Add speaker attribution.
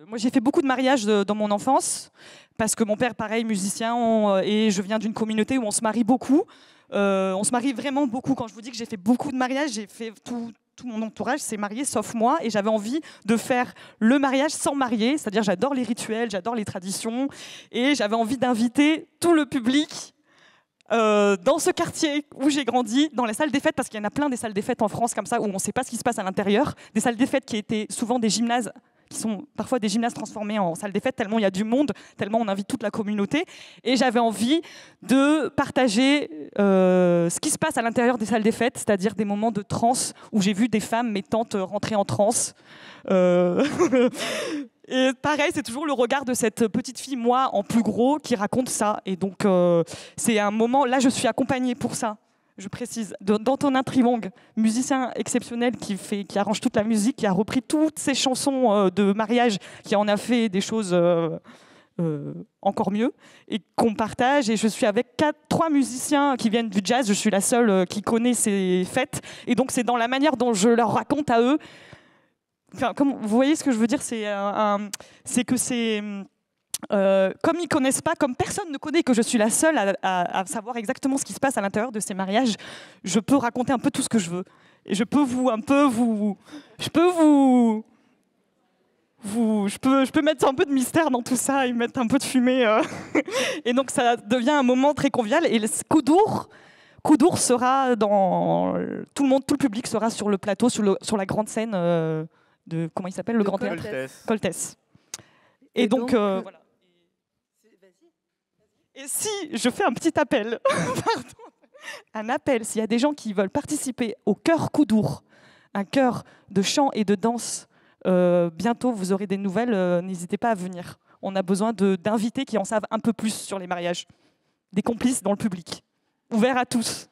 Speaker 1: Moi, j'ai fait beaucoup de mariages dans mon enfance, parce que mon père, pareil, musicien, et je viens d'une communauté où on se marie beaucoup. On se marie vraiment beaucoup. Quand je vous dis que j'ai fait beaucoup de mariages, j'ai fait tout mon entourage s'est marié, sauf moi, et j'avais envie de faire le mariage sans marier, c'est-à-dire j'adore les rituels, j'adore les traditions, et j'avais envie d'inviter tout le public dans ce quartier où j'ai grandi, dans les salles des fêtes, parce qu'il y en a plein des salles des fêtes en France comme ça, où on ne sait pas ce qui se passe à l'intérieur, des salles des fêtes qui étaient souvent des gymnases, qui sont parfois des gymnases transformés en salles des fêtes, tellement il y a du monde, tellement on invite toute la communauté. Et j'avais envie de partager ce qui se passe à l'intérieur des salles des fêtes, c'est-à-dire des moments de transe où j'ai vu des femmes, mes tantes, rentrer en transe. Et pareil, c'est toujours le regard de cette petite fille, moi, en plus gros, qui raconte ça. Et donc, c'est un moment, là, je suis accompagnée pour ça. Je précise, d'Antonin Triwong, musicien exceptionnel qui arrange toute la musique, qui a repris toutes ces chansons de mariage, qui en a fait des choses encore mieux, et qu'on partage. Et je suis avec 3 musiciens qui viennent du jazz. Je suis la seule qui connaît ces fêtes. Et donc, c'est dans la manière dont je leur raconte à eux. Enfin, comme, vous voyez ce que je veux dire, c'est que c'est... comme ils connaissent pas, comme personne ne connaît, que je suis la seule à savoir exactement ce qui se passe à l'intérieur de ces mariages, je peux raconter un peu tout ce que je veux. Et je peux je peux mettre un peu de mystère dans tout ça et mettre un peu de fumée. Et donc ça devient un moment très convivial. Et le Koudour sera dans... Tout le public sera sur le plateau, sur la grande scène de... Comment il s'appelle, le grand théâtre Coltès. Et donc voilà. Et si je fais un petit appel, un appel, s'il y a des gens qui veulent participer au chœur Koudour, un chœur de chant et de danse, bientôt vous aurez des nouvelles, n'hésitez pas à venir. On a besoin d'invités qui en savent un peu plus sur les mariages, des complices dans le public, ouvert à tous.